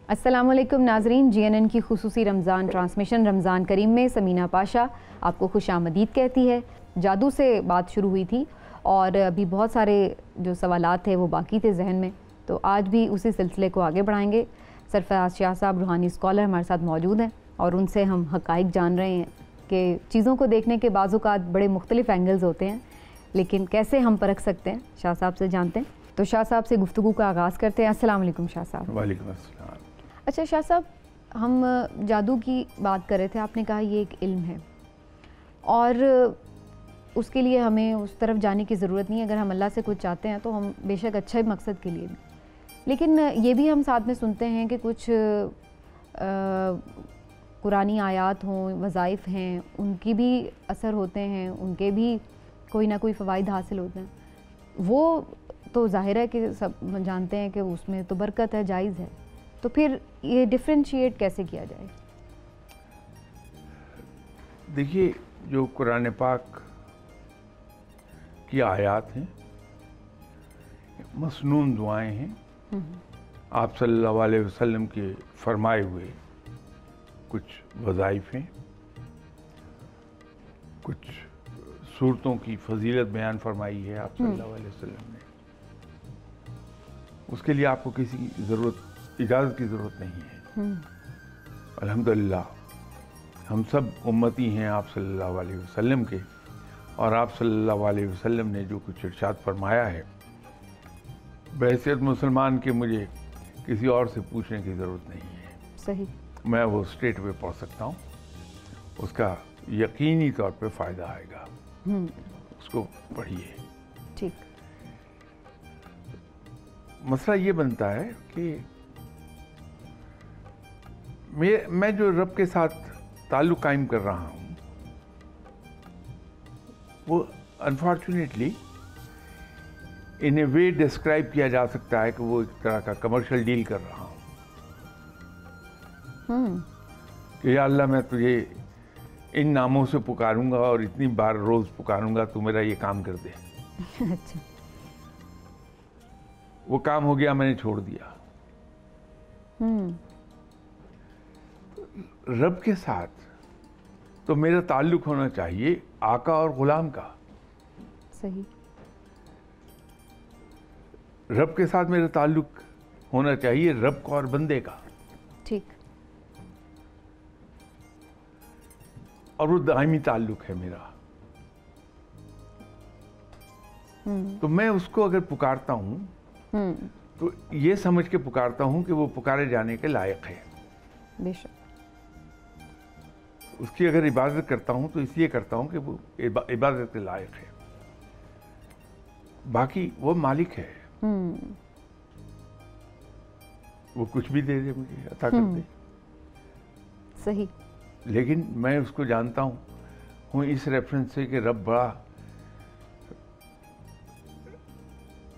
अस्सलामुअलैकुम नाजरीन, GNN की खुसूसी रमज़ान ट्रांसमिशन रमज़ान करीम में समीना पाशा आपको खुशामदीद कहती है। जादू से बात शुरू हुई थी और अभी बहुत सारे जो सवालात थे वो बाकी थे जहन में, तो आज भी उसी सिलसिले को आगे बढ़ाएंगे। सरफराज शाह साहब रूहानी स्कॉलर हमारे साथ मौजूद हैं और उनसे हम हक़ाइक़ जान रहे हैं कि चीज़ों को देखने के बाज़-औक़ात बड़े मुख्तलिफ़ एंगल्स होते हैं, लेकिन कैसे हम परख सकते हैं, शाह साहब से जानते हैं। तो शाह साहब से गुफ्तगू का आगाज़ करते हैं। अस्सलाम वालेकुम शाह साहब। वालेकुम अस्सलाम। अच्छा शाह साहब, हम जादू की बात कर रहे थे, आपने कहा ये एक इल्म है और उसके लिए हमें उस तरफ जाने की ज़रूरत नहीं है। अगर हम अल्लाह से कुछ चाहते हैं तो हम बेशक अच्छे मकसद के लिए भी, लेकिन ये भी हम साथ में सुनते हैं कि कुछ कुरानी आयात हों, वज़ाइफ हैं, उनकी भी असर होते हैं, उनके भी कोई ना कोई फ़वाइद हासिल होते हैं। वो तो ज़ाहिर है कि सब जानते हैं कि उसमें तो बरकत है, जायज़ है, तो फिर ये डिफ्रेंशिएट कैसे किया जाए? देखिए, जो कुरान पाक की आयात हैं, मसनून दुआएं हैं, आप सल्लल्लाहु अलैहि वसल्लम के फरमाए हुए कुछ वज़ाइफ हैं, कुछ सूरतों की फजीलत बयान फरमाई है आप सल्लल्लाहु अलैहि वसल्लम ने। उसके लिए आपको किसी की इजाज़त की ज़रूरत नहीं है। अल्हम्दुलिल्लाह हम सब उम्मती हैं आप सल्लल्लाहु अलैहि वसल्लम के, और आप सल्लल्लाहु अलैहि वसल्लम ने जो कुछ इरशाद फरमाया है, बहैसियत मुसलमान के मुझे किसी और से पूछने की ज़रूरत नहीं है। सही, मैं वो स्ट्रेट वे पढ़ सकता हूँ, उसका यकीनी तौर पे फ़ायदा आएगा। उसको पढ़िए। ठीक। मसला ये बनता है कि मैं जो रब के साथ ताल्लुक़ कायम कर रहा हूँ, वो unfortunately in A way describe किया जा सकता है कि वो एक तरह का कमर्शियल डील कर रहा हूँ कि या अल्लाह, मैं तुझे इन नामों से पुकारूंगा और इतनी बार रोज़ पुकारूंगा, तू मेरा ये काम कर दे। अच्छा। वो काम हो गया, मैंने छोड़ दिया। रब के साथ तो मेरा ताल्लुक होना चाहिए आका और गुलाम का। सही। रब के साथ मेरा ताल्लुक होना चाहिए रब का और बंदे का। ठीक। और वो दायमी ताल्लुक है मेरा। तो मैं उसको अगर पुकारता हूँ तो ये समझ के पुकारता हूँ कि वो पुकारे जाने के लायक है। बेशक। उसकी अगर इबादत करता हूँ तो इसलिए करता हूँ कि वो इबादत के लायक है। बाकी वो मालिक है, वो कुछ भी दे दे, मुझे अता कर दे। सही। लेकिन मैं उसको जानता हूँ इस रेफरेंस से कि रब बड़ा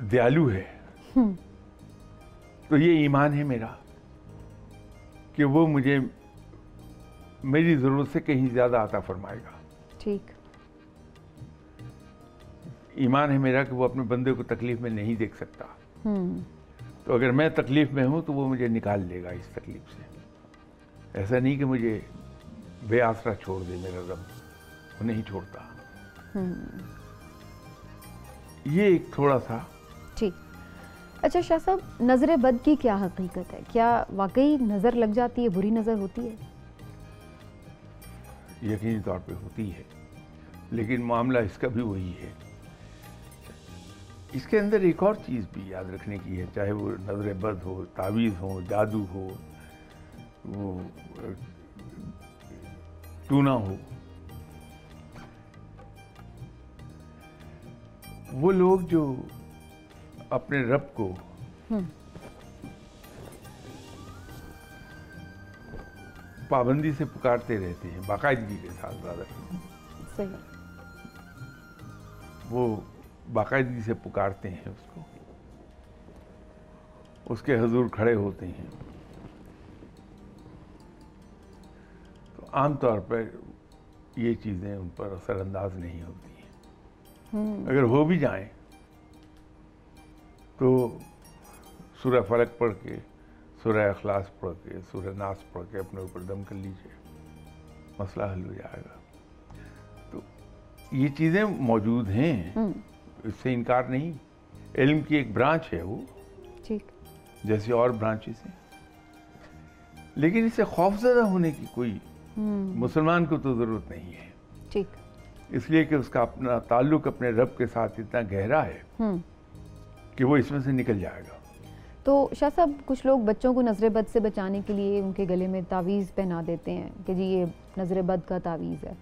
दयालु है। तो ये ईमान है मेरा कि वो मुझे मेरी ज़रूरत से कहीं ज़्यादा अता फरमाएगा। ठीक। ईमान है मेरा कि वो अपने बंदे को तकलीफ़ में नहीं देख सकता। तो अगर मैं तकलीफ़ में हूँ तो वो मुझे निकाल लेगा इस तकलीफ़ से। ऐसा नहीं कि मुझे बेआसरा छोड़ दे मेरा रब, वो नहीं छोड़ता। ये एक थोड़ा सा। ठीक। अच्छा शाह साहब, नज़र बद की क्या हकीकत है? क्या वाकई नज़र लग जाती है, बुरी नज़र होती है? यकीनी तौर पे होती है, लेकिन मामला इसका भी वही है। इसके अंदर एक और चीज़ भी याद रखने की है, चाहे वो नज़र बद हो, तावीज़ हो, जादू हो, वो टूना हो। वो लोग जो अपने रब को पाबंदी से पुकारते रहते हैं, बाकायदगी के साथ ज़्यादा, सही। वो बाकायदगी से पुकारते हैं उसको, उसके हुजूर खड़े होते हैं, तो आमतौर पर ये चीज़ें उन पर असरअंदाज नहीं होती हैं। अगर हो भी जाएं तो सूरह फलक पढ़ के, सूरह इखलास पढ़ के, सूरह नास पढ़ के अपने ऊपर दम कर लीजिए, मसला हल हो जाएगा। तो ये चीज़ें मौजूद हैं, इससे इनकार नहीं। इल्म की एक ब्रांच है वो, ठीक, जैसे और ब्रांचेस हैं, लेकिन इससे खौफजदा होने की कोई मुसलमान को तो ज़रूरत नहीं है। ठीक, इसलिए कि उसका अपना ताल्लुक अपने रब के साथ इतना गहरा है कि वो इसमें से निकल जाएगा। तो शाह साहब, कुछ लोग बच्चों को नज़र बद से बचाने के लिए उनके गले में तावीज़ पहना देते हैं कि जी ये नज़र बद का तावीज़ है,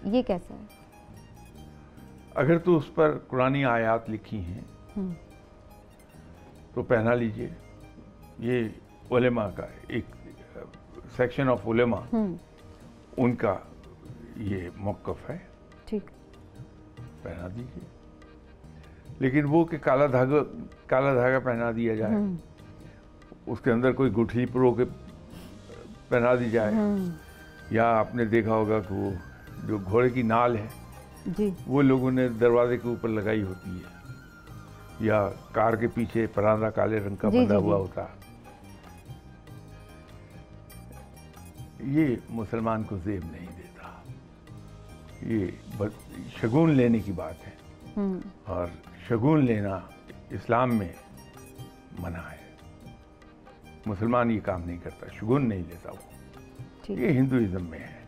ये कैसा है? अगर तो उस पर कुरानी आयात लिखी हैं तो पहना लीजिए। ये उलेमा का एक सेक्शन ऑफ उलेमा, उनका ये मौक़िफ़ है, ठीक, पहना दीजिए। लेकिन वो कि काला धागा पहना दिया जाए, उसके अंदर कोई गुठली परो के पहना दी जाए, या आपने देखा होगा कि वो जो घोड़े की नाल है जी, वो लोगों ने दरवाजे के ऊपर लगाई होती है, या कार के पीछे परांदा काले रंग का बंधा हुआ होता है, ये मुसलमान को ज़ेब नहीं देता। ये शगुन लेने की बात है, और शगुन लेना इस्लाम में मना है। मुसलमान ये काम नहीं करता, शगुन नहीं लेता वो, ये हिंदुइज्म में है।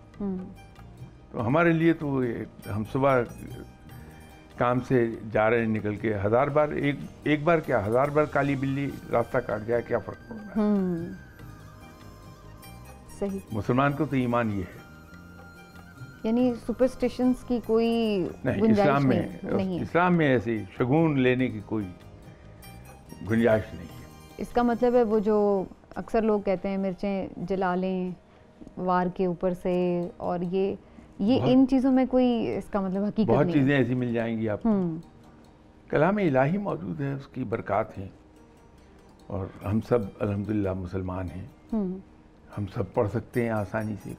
तो हमारे लिए तो हम सुबह काम से जा रहे हैं, निकल के 1000 बार, एक बार क्या 1000 बार काली बिल्ली रास्ता काट जाए, क्या फर्क पड़ रहा है? सही। मुसलमान को तो ईमान ये है, यानी सुपरस्टिशंस की कोई नहीं, इस्लाम में नहीं है। इस्लाम में ऐसी शगुन लेने की कोई गुंजाइश नहीं है। इसका मतलब है वो जो अक्सर लोग कहते हैं मिर्चें जला लें वार के ऊपर से, और ये इन चीज़ों में कोई इसका मतलब हकीकत नहीं है। बहुत चीज़ें ऐसी मिल जाएंगी आपको, कलाम इलाही मौजूद है, उसकी बरक़ात हैं, और हम सब अल्हम्दुलिल्लाह मुसलमान हैं, हम सब पढ़ सकते हैं आसानी से।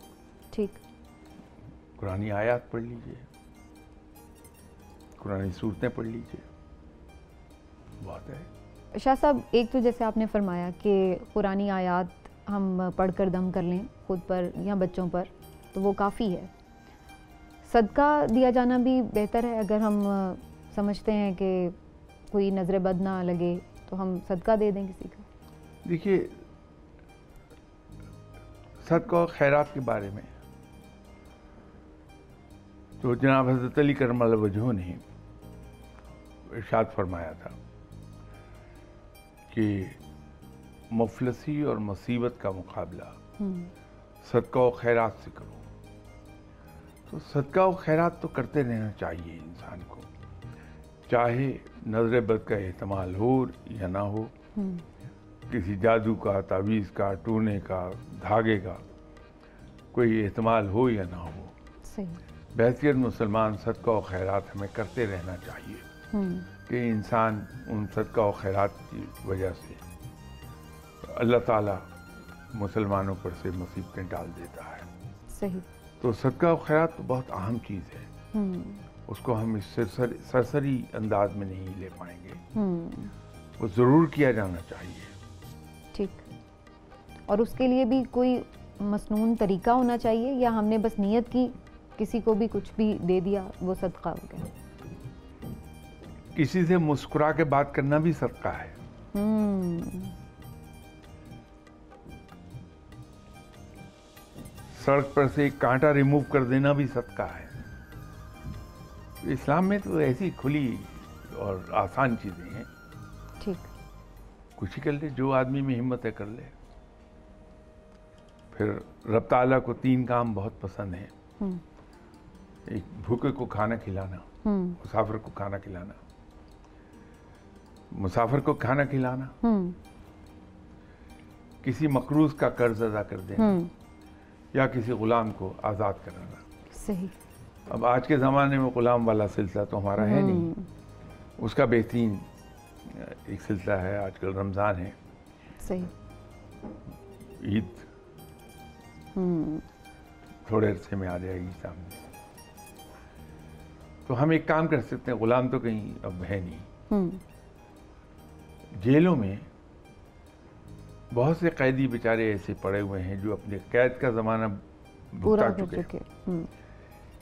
ठीक, कुरानी आयत पढ़ लीजिए, कुरानी सूरतें पढ़ लीजिए, बहुत है। शाह साहब, एक तो जैसे आपने फरमाया कि कुरानी आयत हम पढ़कर दम कर लें खुद पर या बच्चों पर, तो वो काफ़ी है। सदका दिया जाना भी बेहतर है, अगर हम समझते हैं कि कोई नज़र बद ना लगे तो हम सदका दे दें किसी का। देखिए, सदका और खैरात के बारे में तो जनाब हज़रत अली करमल्लाहु वजहू ने इरशाद फरमाया था कि मुफलसी और मुसीबत का मुकाबला सदका और खैरात से करो। तो सदका और खैरात तो करते रहना चाहिए इंसान को, चाहे नज़र बद का एहतमाल हो या ना हो, किसी जादू का, तावीज़ का, टूने का, धागे का कोई एहतमाल हो या ना हो। सही। बहसीत मुसलमान सदका और खैरात हमें करते रहना चाहिए, कि इंसान उन सदका और खैरात की वजह से अल्लाह ताला मुसलमानों पर से मुसीबतें डाल देता है। सही। तो सदका और खैरात तो बहुत अहम चीज़ है, उसको हम इस सरसरी अंदाज में नहीं ले पाएंगे, वो ज़रूर किया जाना चाहिए। ठीक, और उसके लिए भी कोई मसनून तरीका होना चाहिए, या हमने बस नियत की, किसी को भी कुछ भी दे दिया, वो सदका हो गया? किसी से मुस्कुरा के बात करना भी सदका है। सड़क पर से एक कांटा रिमूव कर देना भी सदका है। इस्लाम में तो ऐसी खुली और आसान चीज़ें हैं। ठीक, कुछ ही कर ले, जो आदमी में हिम्मत है कर ले। फिर रब ताला को 3 काम बहुत पसंद हैं। एक, भूखे को खाना खिलाना, मुसाफिर को खाना खिलाना, मुसाफिर को खाना खिलाना, किसी मकरूज का कर्ज अदा कर देना, या किसी गुलाम को आज़ाद कराना। सही। अब आज के ज़माने में गुलाम वाला सिलसिला तो हमारा है नहीं, उसका बेहतरीन एक सिलसिला है। आजकल रमज़ान है, सही, ईद थोड़े अरसे में आ जाएगी सामने, तो हम एक काम कर सकते हैं, गुलाम तो कहीं अब है नहीं, जेलों में बहुत से कैदी बेचारे ऐसे पड़े हुए हैं जो अपने कैद का ज़माना पूरा भुगता कर चुके चुके। हैं,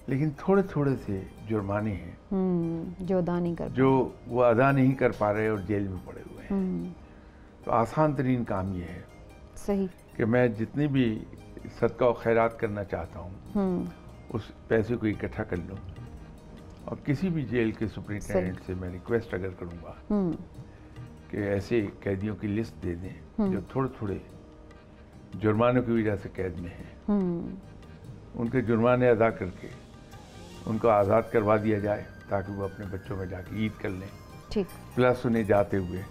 लेकिन थोड़े थोड़े से जुर्माने हैं जो अदा नहीं कर जो वो अदा नहीं कर पा रहे और जेल में पड़े हुए हैं। तो आसान तरीन काम ये है सही कि मैं जितनी भी सदका और खैरात करना चाहता हूँ उस पैसे को इकट्ठा कर लूँ और किसी भी जेल के सुपरिटेंडेंट से मैं रिक्वेस्ट अगर करूँगा कि ऐसे कैदियों की लिस्ट दे दें जो थोड़े थोड़े जुर्मानों की वजह से कैद में हैं, उनके जुर्माने अदा करके उनको आज़ाद करवा दिया जाए ताकि वो अपने बच्चों में जाके ईद कर लें। ठीक। प्लस उन्हें जाते हुए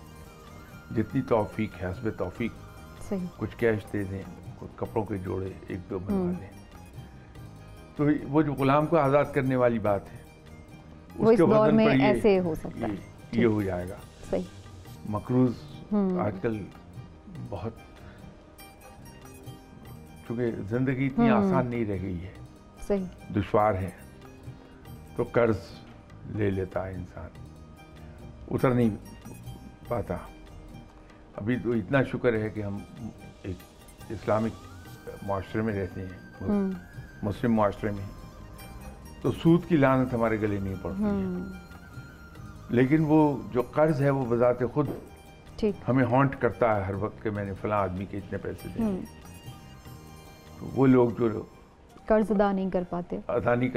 जितनी तौफीक है हस्ब तौफीक सही। कुछ कैश दे दें, कुछ कपड़ों के जोड़े एक दो बनवा दें। तो वो जो गुलाम को आज़ाद करने वाली बात है वो इस उसके दौर वजन में पर ऐसे हो सकता है। ये हो जाएगा। सही। मकरूज आजकल बहुत, चूँकि ज़िंदगी इतनी आसान नहीं रह गई है, सही, दुश्वार है, तो कर्ज ले लेता है इंसान, उतर नहीं पाता। अभी तो इतना शुक्र है कि हम एक इस्लामिक माशरे में रहते हैं, मुस्लिम माशरे में, तो सूद की लानत हमारे गले नहीं पड़ती है। लेकिन वो जो कर्ज है वो बजाते खुद हमें हॉन्ट करता है हर वक्त कि मैंने फलां आदमी के इतने पैसे दिए। तो वो लोग जो कर्ज अदा नहीं कर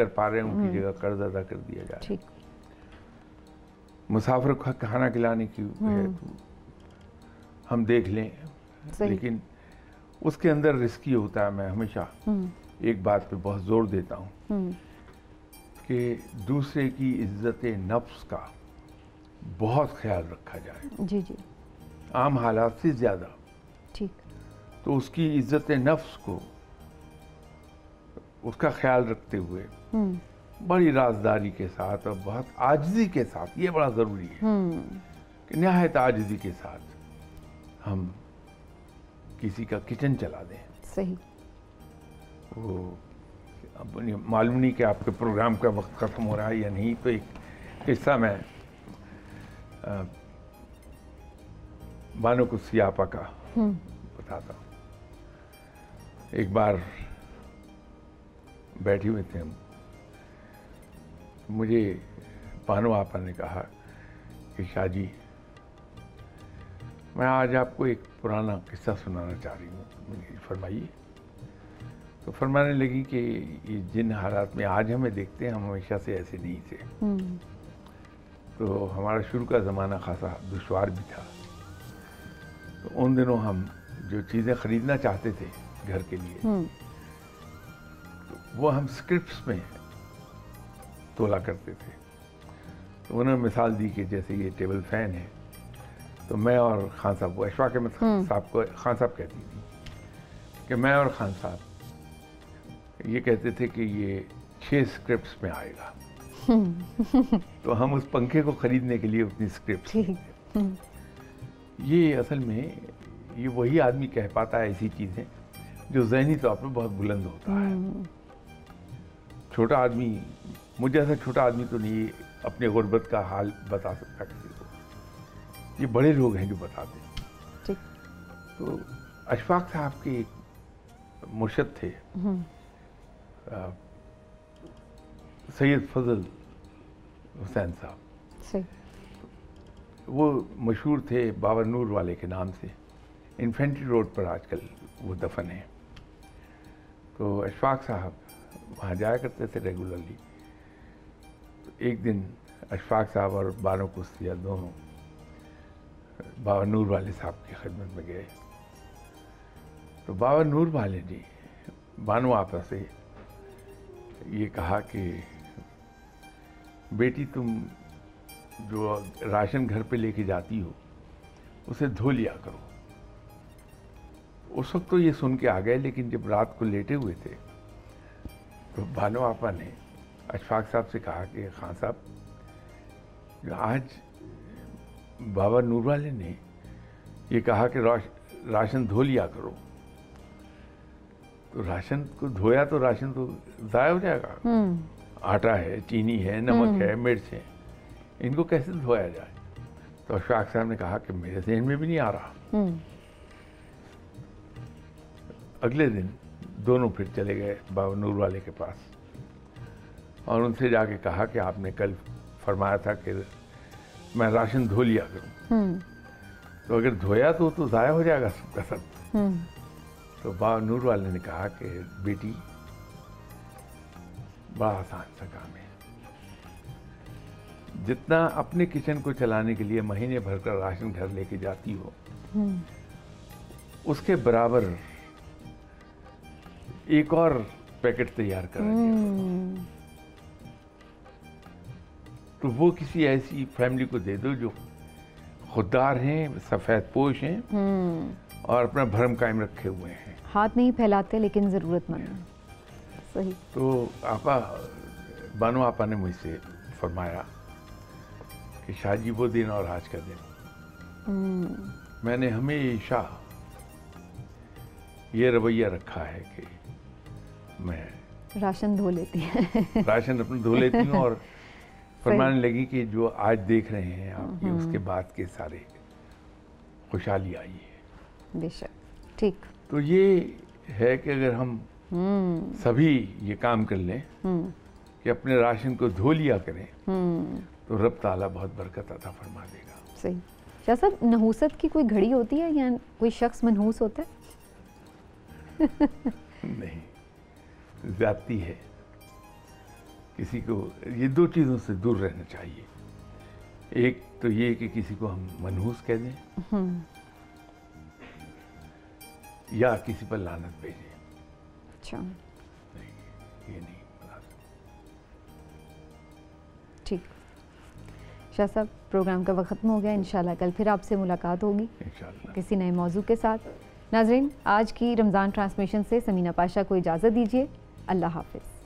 पा रहे हैं उनकी जगह कर्ज अदा कर दिया जाए। ठीक। मुसाफिर को खाना खिलाने की है तो हम देख लें, लेकिन उसके अंदर रिस्की होता है। मैं हमेशा एक बात पे बहुत जोर देता हूँ कि दूसरे की इज्जत नफ्स का बहुत ख्याल रखा जाए। जी जी। आम हालात से ज़्यादा। ठीक। तो उसकी इज्जत नफ्स को, उसका ख्याल रखते हुए बड़ी राजदारी के साथ और बहुत आजिज़ी के साथ, ये बड़ा ज़रूरी है कि नहायत आजिज़ी के साथ हम किसी का किचन चला दें। सही। वो अब मालूम नहीं कि आपके प्रोग्राम का वक्त ख़त्म हो रहा है या नहीं, तो एक किस्सा मैं बानो को सियापा का बताता हूँ। एक बार बैठे हुए थे हम, मुझे बानो आपा ने कहा कि शाह जी, मैं आज आपको एक पुराना किस्सा सुनाना चाह रही हूँ। मुझे फरमाइए। तो फरमाने लगी कि ये जिन हालात में आज हमें देखते हैं हम हमेशा से ऐसे नहीं थे। तो हमारा शुरू का ज़माना खासा दुश्वार भी था। तो उन दिनों हम जो चीज़ें ख़रीदना चाहते थे घर के लिए, तो वो हम स्क्रिप्ट्स में तोला करते थे। तो उन्होंने मिसाल दी कि जैसे ये टेबल फ़ैन है, तो मैं और खान साहब, वो अशफाक अहमद साहब को खान साहब कहती थी कि मैं और खान साहब ये कहते थे कि ये 6 स्क्रिप्ट्स में आएगा। तो हम उस पंखे को खरीदने के लिए उतनी स्क्रिप्ट। ये असल में ये वही आदमी कह पाता है ऐसी चीज़ें जो ज़हनी तौर पर बहुत बुलंद होता है। छोटा आदमी, मुझे ऐसा छोटा आदमी तो नहीं अपने गुर्बत का हाल बता सकता किसी को, ये बड़े लोग हैं जो बताते हैं। तो अशफाक साहब के एक मुर्शद थे, सैयद फजल हुसैन साहब। वो मशहूर थे बाबा नूर वाले के नाम से। इन्फेंट्री रोड पर आजकल वो दफन है। तो अशफाक साहब वहाँ जाया करते थे रेगुलरली। एक दिन अशफाक साहब और बानो कुस्तिया दोनों बाबा नूर वाले साहब की खिदमत में गए। तो बाबा नूर वाले ने बानो आपा से ये कहा कि बेटी, तुम जो राशन घर पे लेके जाती हो उसे धो लिया करो। उस वक्त तो ये सुन के आ गए, लेकिन जब रात को लेटे हुए थे तो बानो आपा ने अशफाक साहब से कहा कि खान साहब, जो आज बाबा नूर वाले ने ये कहा कि राशन धो लिया करो, तो राशन को धोया तो राशन तो ज़ाया हो जाएगा। आटा है, चीनी है, नमक है, मिर्च है, इनको कैसे धोया जाए? तो अशफाक साहब ने कहा कि मेरे ज़हन में भी नहीं आ रहा। अगले दिन दोनों फिर चले गए बाबा नूर वाले के पास और उनसे जाके कहा कि आपने कल फरमाया था कि मैं राशन धो लिया करूं, तो अगर धोया तो ज़ाया हो जाएगा सबका सब। तो बाबा नूर वाले ने कहा कि बेटी बड़ा आसान सा काम है, जितना अपने किचन को चलाने के लिए महीने भर का राशन घर लेके जाती हो उसके बराबर एक और पैकेट तैयार करा दिया। तो वो किसी ऐसी फैमिली को दे दो जो खुददार हैं, सफ़ेद पोश हैं और अपना भरम कायम रखे हुए हैं, हाथ नहीं फैलाते लेकिन ज़रूरतमंद हैं। सही। तो आपा बानो आपा ने मुझसे फरमाया कि शादी वो दिन और आज का दिन, मैंने हमेशा ये रवैया रखा है कि मैं राशन धो लेती है राशन अपने धो लेती हूँ और फरमाने लगी कि जो आज देख रहे हैं आप ये उसके बाद के सारे खुशहाली आई है। बेशक। ठीक। तो ये है कि अगर हम सभी ये काम कर लें कि अपने राशन को धो लिया करें तो रब ताला बहुत बरकत अता फरमा देगा। सही। शाह साहब, नहूसत की कोई घड़ी होती है या कोई शख्स मनहूस होता है? नहीं, ज़्यादती है। किसी को ये दो चीज़ों से दूर रहना चाहिए। एक तो ये कि किसी को हम मनहूस कह दें या किसी पर लानत भेजें। अच्छा। नहीं, ये नहीं बता सकते। ठीक। शाह साहब, प्रोग्राम का वक्त ख़त्म हो गया। इंशाल्लाह कल फिर आपसे मुलाकात होगी इंशाल्लाह किसी नए मौजू के साथ। नाज़रीन, आज की रमज़ान ट्रांसमिशन से समीना पाशा को इजाज़त दीजिए। अल्लाह हाफ़िज़।